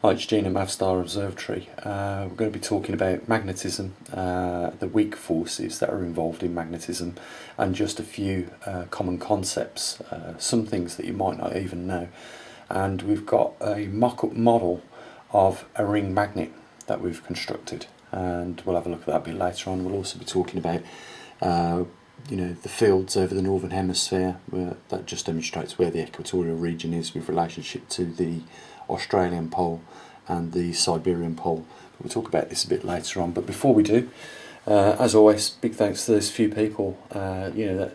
Hi, it's Gene at Mavestar Observatory. We're going to be talking about magnetism, the weak forces that are involved in magnetism, and just a few common concepts, some things that you might not even know. And we've got a mock-up model of a ring magnet that we've constructed, and we'll have a look at that a bit later on. We'll also be talking about the fields over the northern hemisphere, that just demonstrates where the equatorial region is with relationship to the Australian pole and the Siberian pole. We'll talk about this a bit later on, but before we do, as always, big thanks to those few people that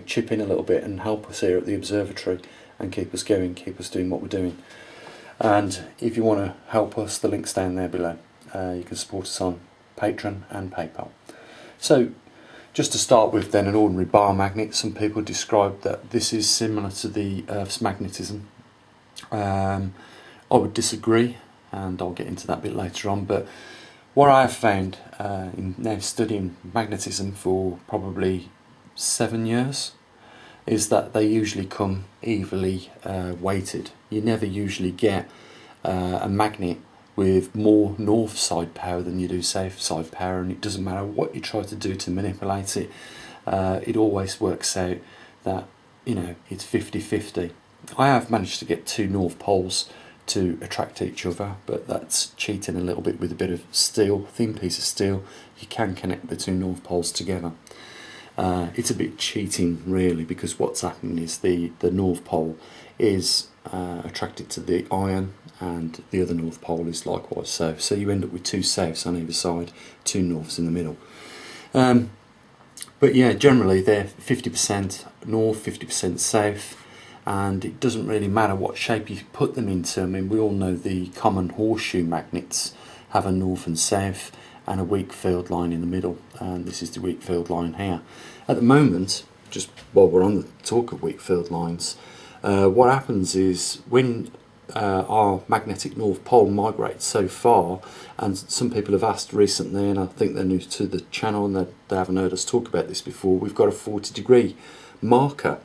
chip in a little bit and help us here at the observatory and keep us going, keep us doing what we're doing. And if you want to help us, the link's down there below. You can support us on Patreon and PayPal. So just to start with then, an ordinary bar magnet. Some people describe that this is similar to the Earth's magnetism. I would disagree, and I'll get into that a bit later on, but what I have found in now studying magnetism for probably 7 years is that they usually come evenly weighted. You never usually get a magnet with more north side power than you do south side power, and it doesn't matter what you try to do to manipulate it, it always works out that it's 50-50. I have managed to get two north poles to attract each other, but that's cheating a little bit with a bit of steel, thin piece of steel. You can connect the two north poles together. It's a bit cheating really, because what's happening is the north pole is attracted to the iron, and the other north pole is likewise so you end up with two souths on either side, two norths in the middle. But yeah, generally they're 50% north, 50% south, and it doesn't really matter what shape you put them into. I mean, we all know the common horseshoe magnets have a north and south and a weak field line in the middle, and this is the weak field line here. At the moment, just while we're on the talk of weak field lines, what happens is when our magnetic north pole migrates so far, and some people have asked recently, and I think they're new to the channel and they haven't heard us talk about this before, we've got a 40-degree marker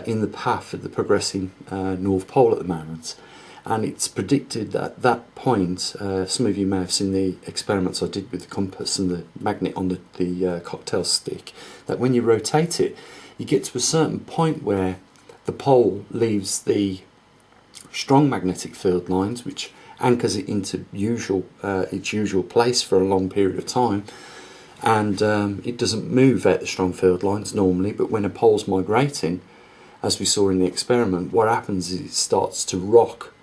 in the path of the progressing north pole at the moment, and it's predicted that that point, some of you may have seen the experiments I did with the compass and the magnet on the cocktail stick, that when you rotate it, you get to a certain point where the pole leaves the strong magnetic field lines, which anchors it into its usual place for a long period of time, and it doesn't move out the strong field lines normally. But when a pole's migrating, as we saw in the experiment, what happens is it starts to rock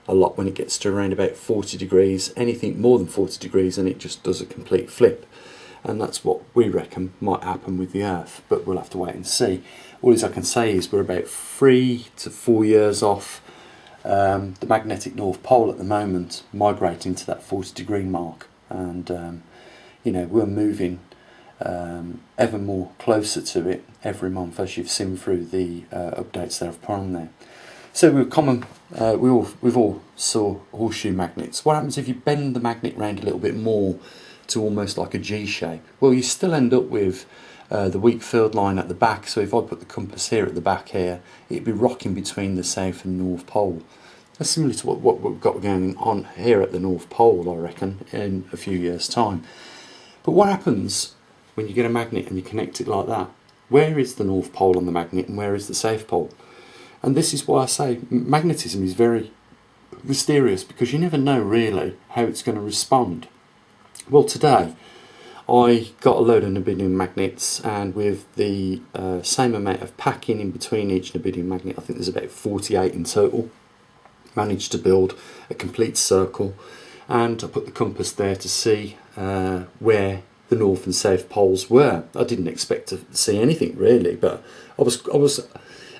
a lot when it gets to around about 40 degrees, anything more than 40 degrees, and it just does a complete flip. And that's what we reckon might happen with the Earth, but we'll have to wait and see. All I can say is we're about 3 to 4 years off the magnetic north pole at the moment, migrating to that 40-degree mark, and we're moving ever more closer to it every month, as you've seen through the updates that I've put on there. So we've all saw horseshoe magnets. What happens if you bend the magnet round a little bit more to almost like a G shape? Well, you still end up with the weak field line at the back. So if I put the compass here at the back here, it'd be rocking between the south and north pole. That's similar to what we've got going on here at the north pole, I reckon, in a few years' time. But what happens when you get a magnet and you connect it like that? Where is the north pole on the magnet and where is the south pole? And this is why I say magnetism is very mysterious, because you never know really how it's going to respond. Well, today I got a load of neodymium magnets, and with the same amount of packing in between each neodymium magnet, I think there's about 48 in total, managed to build a complete circle, and I put the compass there to see where the north and south poles were. I didn't expect to see anything really, but I was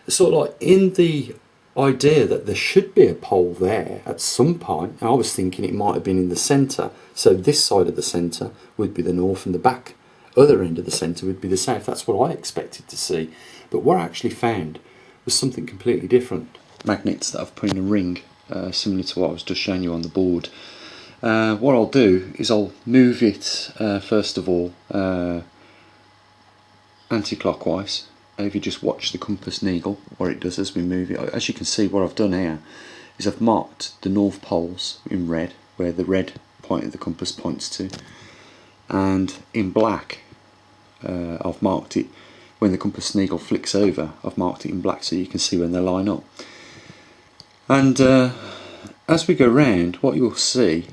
sort of like in the idea that there should be a pole there at some point. I was thinking it might have been in the centre, so this side of the centre would be the north and the back other end of the centre would be the south. That's what I expected to see, but what I actually found was something completely different. Magnets that I've put in a ring, similar to what I was just showing you on the board. What I'll do is I'll move it first of all anti-clockwise. If you just watch the compass needle, what it does as we move it, as you can see what I've done here is I've marked the north poles in red, where the red point of the compass points to, and in black I've marked it when the compass needle flicks over. I've marked it in black so you can see when they line up. And as we go round, what you'll see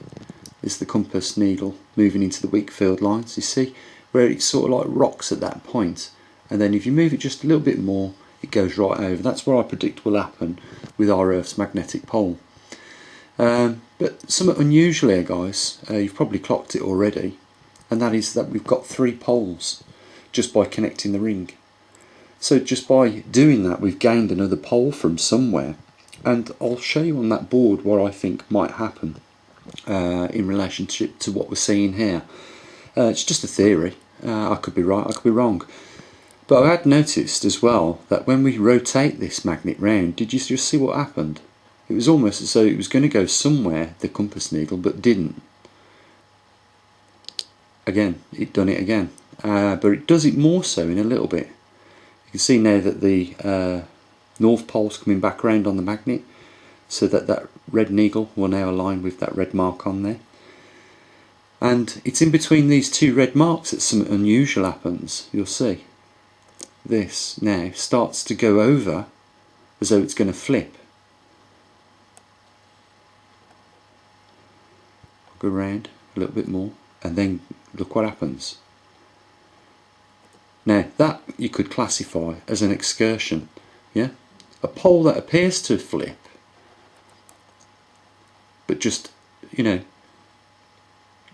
is the compass needle moving into the weak field lines. You see where it sort of like rocks at that point, and then if you move it just a little bit more, it goes right over. That's what I predict will happen with our Earth's magnetic pole. But something unusual here, guys, you've probably clocked it already, and that is that we've got 3 poles just by connecting the ring. So just by doing that, we've gained another pole from somewhere, and I'll show you on that board what I think might happen in relationship to what we're seeing here. It's just a theory. I could be right, I could be wrong. But I had noticed as well that when we rotate this magnet round, did you just see what happened? It was almost as though it was going to go somewhere, the compass needle, but didn't. Again, it done it again. But it does it more so in a little bit. You can see now that the north pole's coming back around on the magnet, so that that red needle will now align with that red mark on there. And it's in between these 2 red marks that something unusual happens. You'll see. This now starts to go over as though it's going to flip. Go around a little bit more, and then look what happens. Now that you could classify as an excursion, yeah? A pole that appears to flip, but just, you know,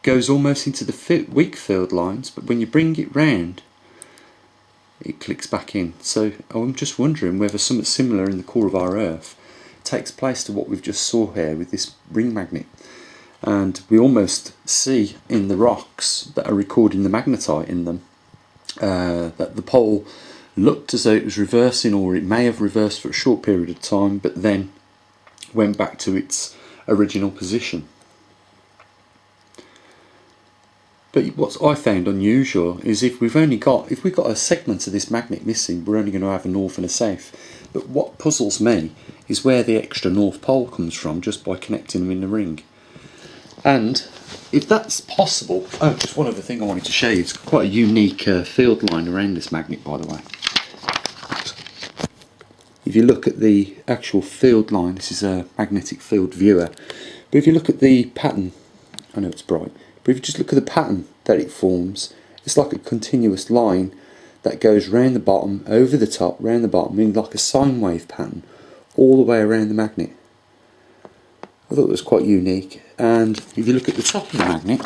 goes almost into the weak field lines, but when you bring it round, it clicks back in. So I'm just wondering whether something similar in the core of our Earth takes place to what we've just saw here with this ring magnet. And we almost see in the rocks that are recording the magnetite in them that the pole looked as though it was reversing, or it may have reversed for a short period of time, but then went back to its original position. But what I found unusual is if we've got a segment of this magnet missing, we're only going to have a north and a south. But what puzzles me is where the extra north pole comes from, just by connecting them in the ring. And if that's possible, oh, just one other thing I wanted to show you. It's quite a unique field line around this magnet, by the way. If you look at the actual field line, this is a magnetic field viewer. But if you look at the pattern, I know it's bright, but if you just look at the pattern that it forms, it's like a continuous line that goes round the bottom, over the top, round the bottom, in like a sine wave pattern, all the way around the magnet. I thought it was quite unique. And if you look at the top of the magnet,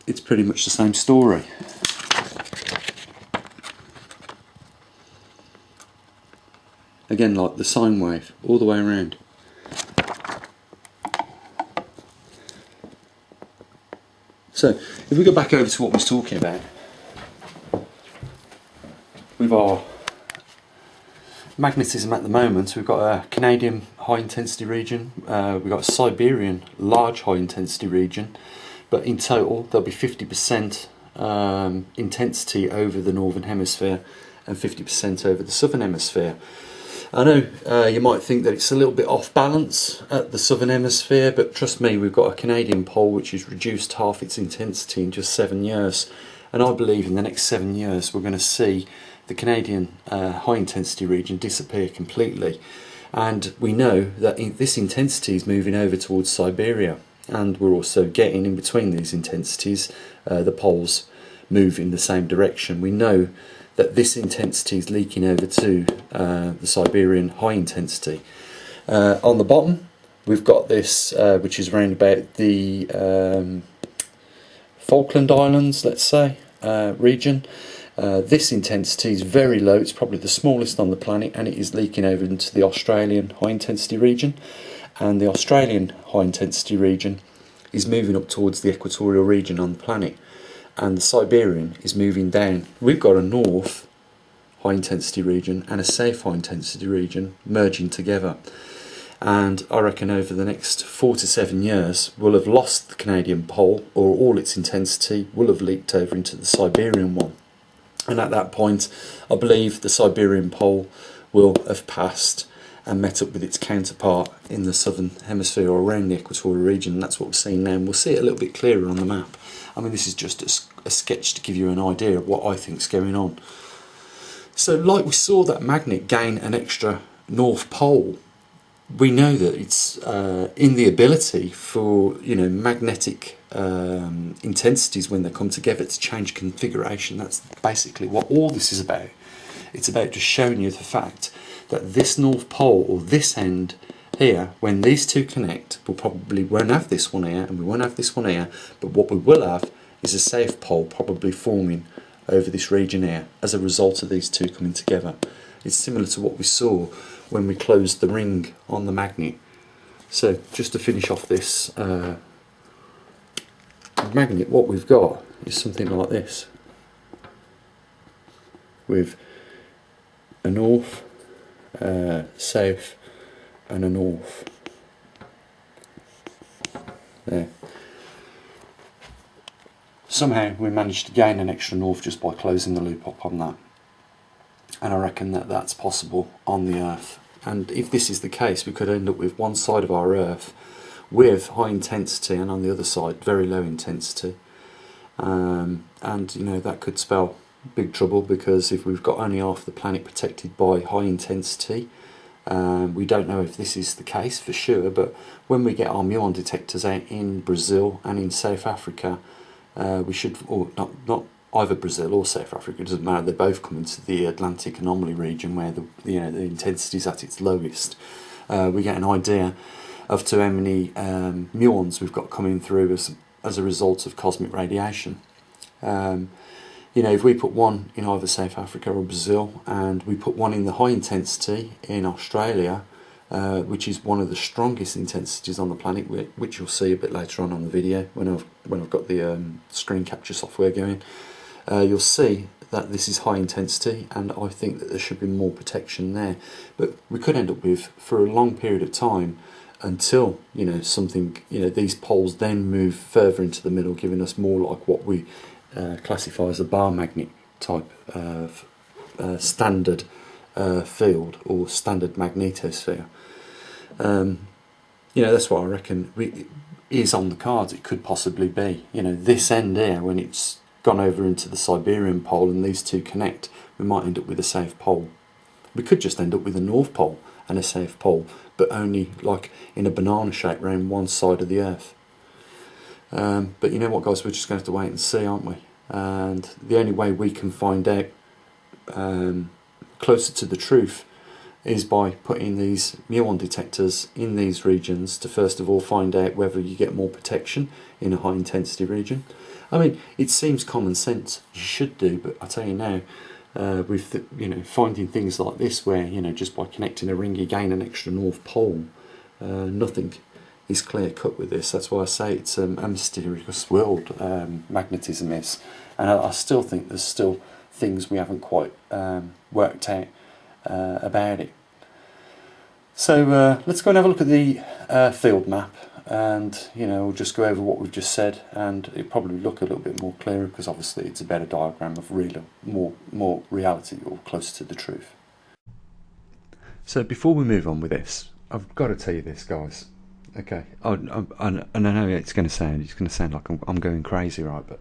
it's pretty much the same story. Again, like the sine wave, all the way around. So, if we go back over to what we was talking about, with our magnetism at the moment, we've got a Canadian high intensity region, we've got a Siberian large high intensity region, but in total there'll be 50% intensity over the northern hemisphere and 50% over the southern hemisphere. I know you might think that it's a little bit off balance at the southern hemisphere, but trust me, we've got a Canadian pole which has reduced half its intensity in just 7 years, and I believe in the next 7 years we're going to see the Canadian high intensity region disappear completely. And we know that this intensity is moving over towards Siberia, and we're also getting in between these intensities, the poles move in the same direction. We know that this intensity is leaking over to the Siberian high intensity. On the bottom we've got this which is around about the Falkland Islands, let's say, region. This intensity is very low, it's probably the smallest on the planet, and it is leaking over into the Australian high intensity region, and the Australian high intensity region is moving up towards the equatorial region on the planet, and the Siberian is moving down. We've got a north high intensity region and a south high intensity region merging together, and I reckon over the next 4 to 7 years we'll have lost the Canadian pole, or all its intensity will have leaked over into the Siberian one. And at that point, I believe the Siberian pole will have passed, and met up with its counterpart in the southern hemisphere or around the equatorial region, and that's what we're seeing now, and we'll see it a little bit clearer on the map. I mean, this is just a sketch to give you an idea of what I think's going on. So like we saw that magnet gain an extra north pole, we know that it's in the ability for, you know, magnetic intensities when they come together to change configuration. That's basically what all this is about. It's about just showing you the fact that this north pole, or this end here, when these two connect, we probably won't have this one here and we won't have this one here, but what we will have is a south pole probably forming over this region here as a result of these two coming together. It's similar to what we saw when we closed the ring on the magnet. So just to finish off this magnet, what we've got is something like this, with a north, south and a north. There. Somehow we managed to gain an extra north just by closing the loop up on that, and I reckon that that's possible on the Earth. And if this is the case, we could end up with one side of our Earth with high intensity and on the other side very low intensity, and you know, that could spell big trouble, because if we've got only half the planet protected by high intensity, we don't know if this is the case for sure, but when we get our muon detectors out in Brazil and in South Africa, we should, or not either Brazil or South Africa, it doesn't matter, they both come into the Atlantic anomaly region where the intensity is at its lowest. We get an idea of to how many muons we've got coming through as a result of cosmic radiation. You know, if we put one in either South Africa or Brazil, and we put one in the high intensity in Australia, which is one of the strongest intensities on the planet, which you'll see a bit later on the video when I've got the screen capture software going, you'll see that this is high intensity, and I think that there should be more protection there. But we could end up with, for a long period of time, until, you know, something, you know, these poles then move further into the middle, giving us more like what we classify as a bar magnet type of standard field, or standard magnetosphere. You know, that's what I reckon is on the cards. It could possibly be, you know, this end here, when it's gone over into the Siberian pole and these two connect, we might end up with a south pole. We could just end up with a north pole and a south pole, but only like in a banana shape around one side of the Earth. But you know what, guys, we're just going to have to wait and see, aren't we? And the only way we can find out closer to the truth is by putting these muon detectors in these regions to first of all find out whether you get more protection in a high intensity region. I mean, it seems common sense, you should do, but I tell you now, with you know, finding things like this where, you know, just by connecting a ring you gain an extra north pole, nothing is clear cut with this. That's why I say it's a mysterious world, magnetism is, and I still think there's still things we haven't quite worked out about it. So let's go and have a look at the field map, and you know, we'll just go over what we've just said, and it'll probably look a little bit more clearer, because obviously it's a better diagram of real, more reality, or closer to the truth. So before we move on with this, I've got to tell you this, guys. Okay, and I know it's going to sound like I'm going crazy, right? But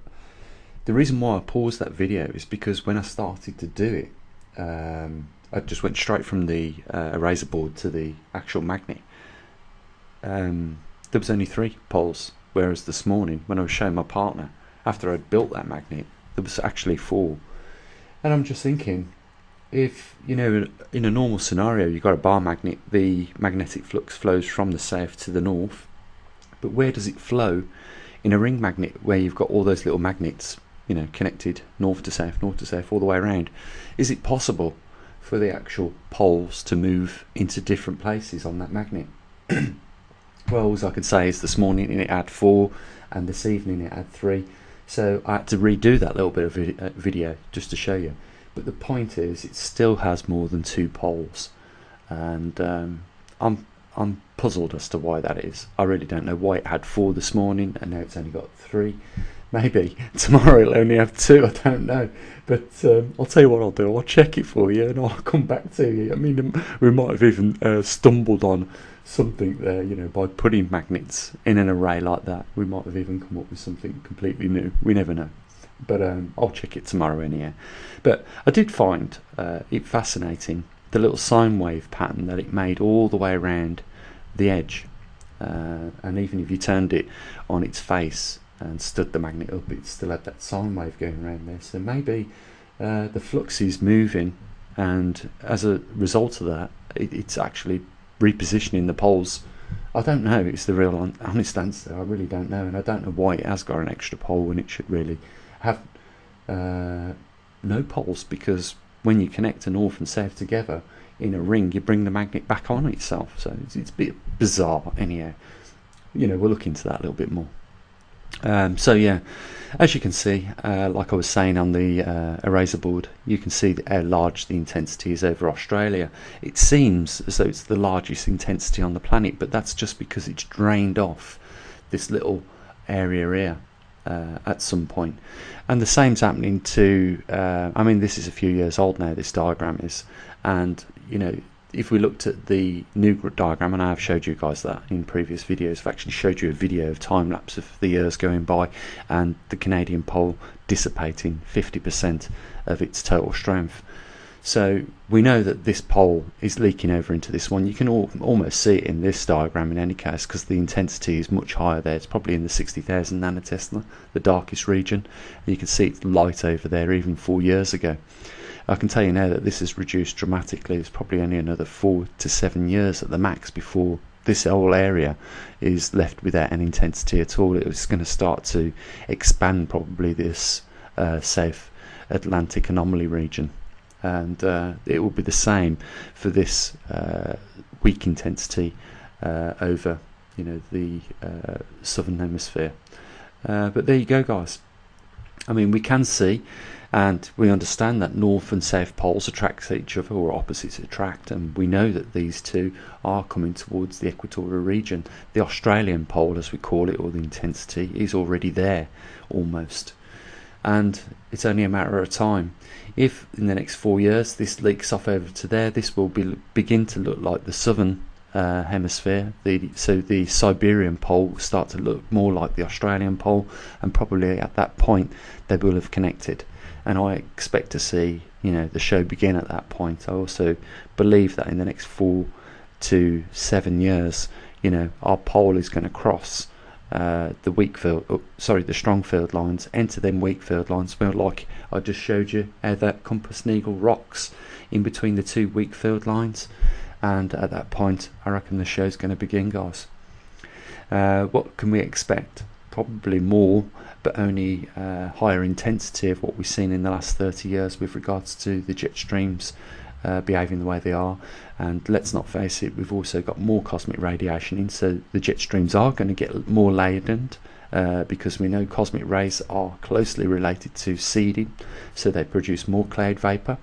the reason why I paused that video is because when I started to do it, I just went straight from the eraser board to the actual magnet. There was only 3 poles, whereas this morning when I was showing my partner after I'd built that magnet, there was actually 4. And I'm just thinking, if, you know, in a normal scenario you've got a bar magnet, the magnetic flux flows from the south to the north, but where does it flow in a ring magnet where you've got all those little magnets, you know, connected north to south all the way around? Is it possible for the actual poles to move into different places on that magnet? Well, as I could say is this morning it had 4 and this evening it had 3, so I had to redo that little bit of video just to show you. But the point is, it still has more than 2 poles, and I'm puzzled as to why that is. I really don't know why it had 4 this morning and now it's only got 3. Maybe tomorrow it'll only have 2, I don't know. But I'll tell you what I'll do, I'll check it for you and I'll come back to you. I mean, we might have even stumbled on something there, by putting magnets in an array like that. We might have even come up with something completely new. We never know. But I'll check it tomorrow anyhow. But I did find it fascinating, the little sine wave pattern that it made all the way around the edge. And even if you turned it on its face and stood the magnet up, it still had that sine wave going around there. So maybe the flux is moving, and as a result of that, it's actually repositioning the poles. I don't know, it's the real honest answer. I really don't know, and I don't know why it has got an extra pole when it should really have no poles, because when you connect a north and south together in a ring, you bring the magnet back on itself. So it's a bit bizarre anyhow. We'll look into that a little bit more. So yeah, as you can see, like I was saying on the eraser board, you can see how large the intensity is over Australia. It seems as though it's the largest intensity on the planet, but that's just because it's drained off this little area here at some point. And the same's happening to, I mean, this is a few years old now, this diagram is, and if we looked at the new diagram, and I have showed you guys that in previous videos, I've actually showed you a video of time lapse of the years going by and the Canadian pole dissipating 50% of its total strength. So we know that this pole is leaking over into this one. You can almost see it in this diagram in any case, because the intensity is much higher there. It's probably in the 60,000 nanotesla, the darkest region, and you can see it's light over there even 4 years ago. I can tell you now that this has reduced dramatically. It's probably only another 4 to 7 years at the max before this whole area is left without an intensity at all. It's going to start to expand, probably, this South Atlantic anomaly region, and it will be the same for this weak intensity over the southern hemisphere. But there you go, guys. I mean, we can see and we understand that north and south poles attract each other, or opposites attract, and we know that these two are coming towards the equatorial region. The Australian pole, as we call it, or the intensity, is already there almost, and it's only a matter of time. If in the next 4 years this leaks off over to there, this will begin to look like the southern hemisphere. So the Siberian pole will start to look more like the Australian pole, and probably at that point they will have connected. And I expect to see, the show begin at that point. I also believe that in the next 4 to 7 years, our pole is going to cross the strong field lines, enter them weak field lines. Well, like I just showed you, how that compass needle rocks in between the two weak field lines. And at that point, I reckon the show's going to begin, guys. What can we expect? Probably more, but only higher intensity of what we've seen in the last 30 years with regards to the jet streams behaving the way they are. And let's not face it, we've also got more cosmic radiation in, so the jet streams are going to get more laden, because we know cosmic rays are closely related to seeding, so they produce more cloud vapor.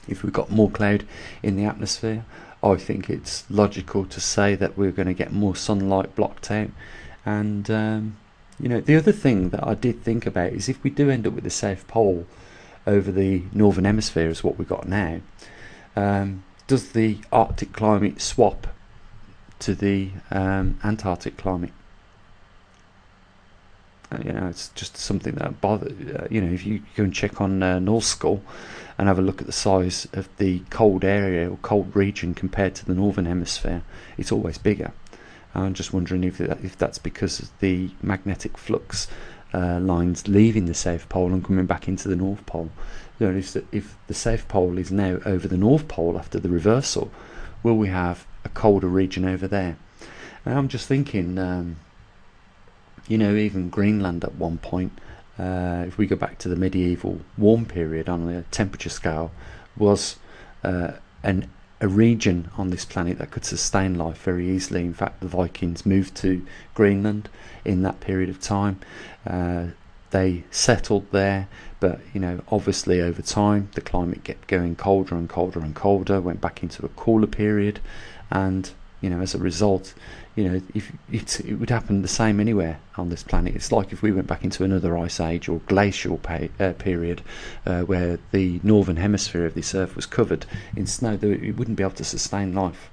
If we've got more cloud in the atmosphere, I think it's logical to say that we're going to get more sunlight blocked out. And the other thing that I did think about is, if we do end up with the South Pole over the Northern Hemisphere as what we've got now, does the Arctic climate swap to the Antarctic climate? It's just something that bothers. If you go and check on North Skull and have a look at the size of the cold area or cold region compared to the Northern Hemisphere, it's always bigger. I'm just wondering if that's because of the magnetic flux lines leaving the South Pole and coming back into the North Pole. Notice that if the South Pole is now over the North Pole after the reversal, will we have a colder region over there? And I'm just thinking, even Greenland at one point, if we go back to the medieval warm period on the temperature scale, was a region on this planet that could sustain life very easily. In fact, the Vikings moved to Greenland in that period of time. They settled there, but obviously over time the climate kept going colder and colder and colder, went back into a cooler period, and as a result, if it would happen the same anywhere on this planet. It's like if we went back into another ice age or glacial period where the northern hemisphere of this Earth was covered in snow, it wouldn't be able to sustain life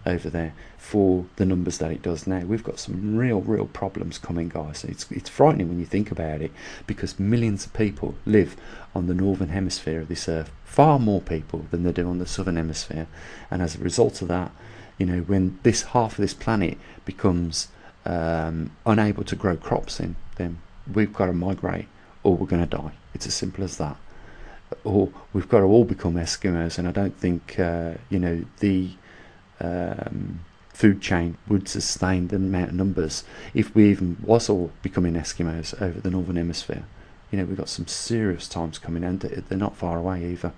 over there for the numbers that it does now. We've got some real problems coming, guys. It's frightening when you think about it, because millions of people live on the northern hemisphere of this Earth, far more people than they do on the southern hemisphere. And as a result of that, when this half of this planet becomes unable to grow crops in, then we've got to migrate or we're going to die. It's as simple as that. Or we've got to all become Eskimos, and I don't think the food chain would sustain the amount of numbers if we even was all becoming Eskimos over the northern hemisphere. We've got some serious times coming, and they're not far away either.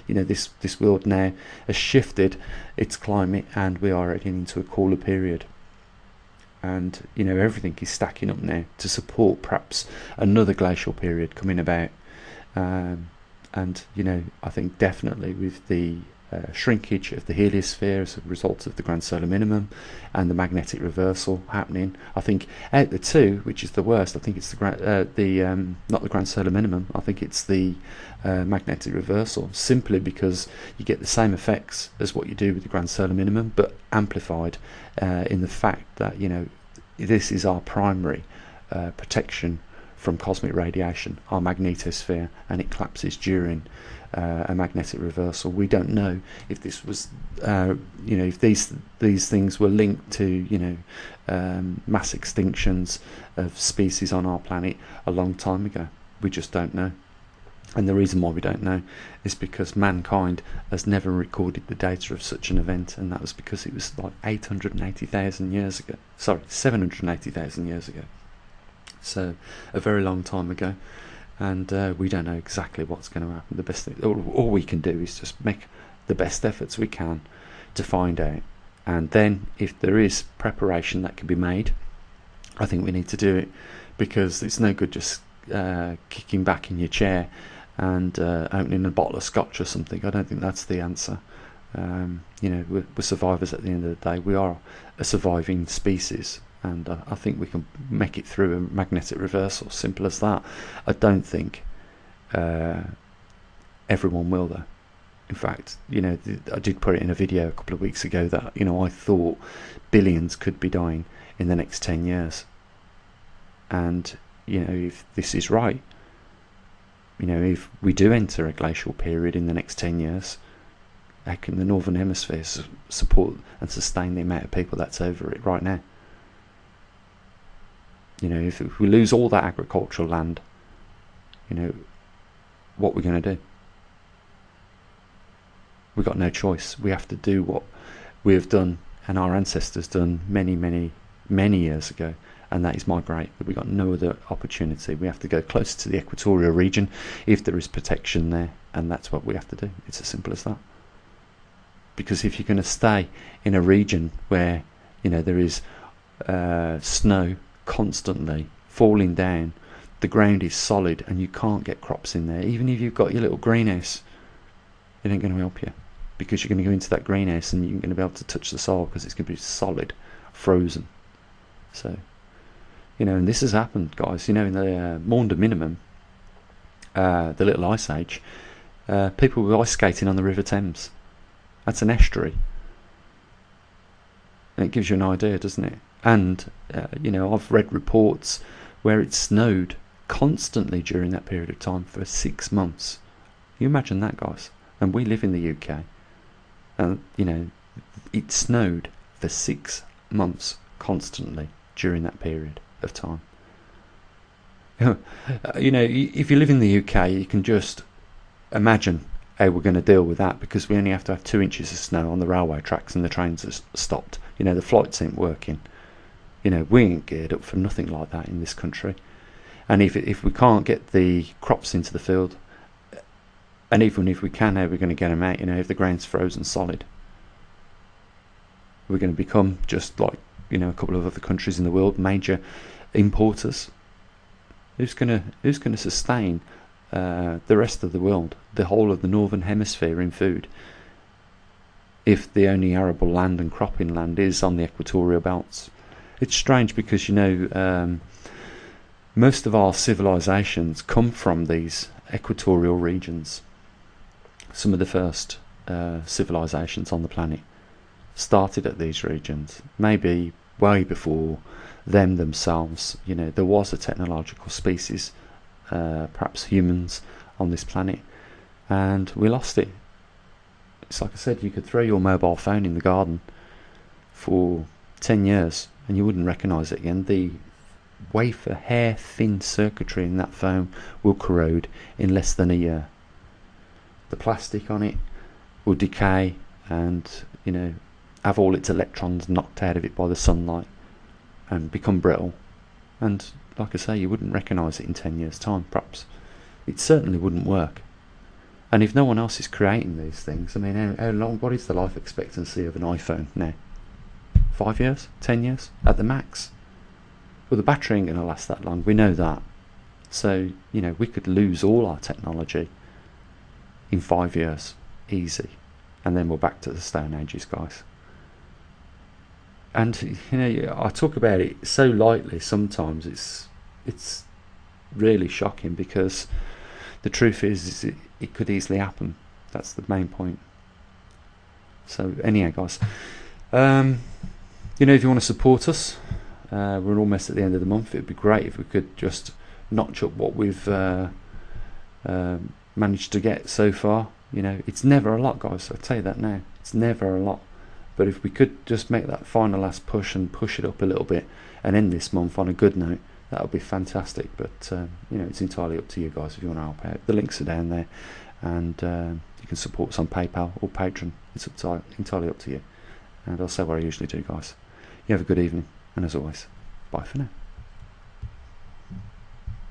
This world now has shifted its climate, and we are heading into a cooler period. And everything is stacking up now to support perhaps another glacial period coming about. And I think definitely with the shrinkage of the heliosphere as a result of the grand solar minimum and the magnetic reversal happening, I think out the two, which is the worst, I think it's not the grand solar minimum, I think it's the magnetic reversal, simply because you get the same effects as what you do with the grand solar minimum, but amplified in the fact that this is our primary protection from cosmic radiation, our magnetosphere, and it collapses during a magnetic reversal. We don't know if this was, if these things were linked to, mass extinctions of species on our planet a long time ago. We just don't know. And the reason why we don't know is because mankind has never recorded the data of such an event, and that was because it was like 880,000 years ago. Sorry, 780,000 years ago. So a very long time ago, and we don't know exactly what's going to happen. The best thing, all we can do is just make the best efforts we can to find out, and then if there is preparation that can be made, I think we need to do it, because it's no good just kicking back in your chair and opening a bottle of scotch or something. I don't think that's the answer. We're survivors at the end of the day. We are a surviving species, and I think we can make it through a magnetic reversal. Simple as that. I don't think everyone will, though. In fact, I did put it in a video a couple of weeks ago that I thought billions could be dying in the next 10 years. And if this is right, if we do enter a glacial period in the next 10 years, how can the northern hemisphere support and sustain the amount of people that's over it right now? If we lose all that agricultural land, what we're going to do? We've got no choice. We have to do what we have done and our ancestors done many years ago, and that is migrate. We've got no other opportunity. We have to go closer to the equatorial region if there is protection there, and that's what we have to do. It's as simple as that. Because if you're going to stay in a region where there is snow constantly falling down, the ground is solid, and you can't get crops in there, even if you've got your little greenhouse, it ain't going to help you, because you're going to go into that greenhouse and you're going to be able to touch the soil because it's going to be solid, frozen. So and this has happened, guys. In the Maunder minimum, the little ice age, people were ice skating on the River Thames. That's an estuary, and it gives you an idea, doesn't it? And I've read reports where it snowed constantly during that period of time for 6 months. You imagine that, guys? And we live in the UK, and it snowed for 6 months constantly during that period of time. If you live in the UK, you can just imagine how we're going to deal with that, because we only have to have 2 inches of snow on the railway tracks and the trains are stopped. The flights ain't working. We ain't geared up for nothing like that in this country. And if we can't get the crops into the field, and even if we can, how we're going to get them out? If the ground's frozen solid, we're going to become just like a couple of other countries in the world, major importers. Who's going to sustain the rest of the world, the whole of the northern hemisphere, in food? if the only arable land and cropping land is on the equatorial belts. It's strange because, you know, most of our civilizations come from these equatorial regions. Some of the first civilizations on the planet started at these regions, maybe way before them themselves. You know, there was a technological species, perhaps humans, on this planet, and we lost it. It's like I said, you could throw your mobile phone in the garden for 10 years and you wouldn't recognise it again. The wafer hair thin circuitry in that phone will corrode in less than a year. The plastic on it will decay and, you know, have all its electrons knocked out of it by the sunlight and become brittle. And like I say, you wouldn't recognise it in 10 years time, perhaps. It certainly wouldn't work. And if no one else is creating these things, I mean, how long, what is the life expectancy of an iPhone now? 5 years? 10 years? At the max? Well, the battery ain't going to last that long, we know that. So, you know, we could lose all our technology in 5 years, easy. And then we're back to the Stone Ages, guys. And, you know, I talk about it so lightly sometimes, it's really shocking, because the truth is it could easily happen. That's the main point. So anyhow, guys, you know, if you want to support us, we're almost at the end of the month. It'd be great if we could just notch up what we've managed to get so far. You know, it's never a lot, guys, I'll tell you that now. It's never a lot. But if we could just make that final last push and push it up a little bit and end this month on a good note, that would be fantastic. But you know, it's entirely up to you guys if you want to help out. The links are down there, and you can support us on PayPal or Patreon. It's entirely up to you. And I'll say what I usually do, guys. You have a good evening, and as always, bye for now.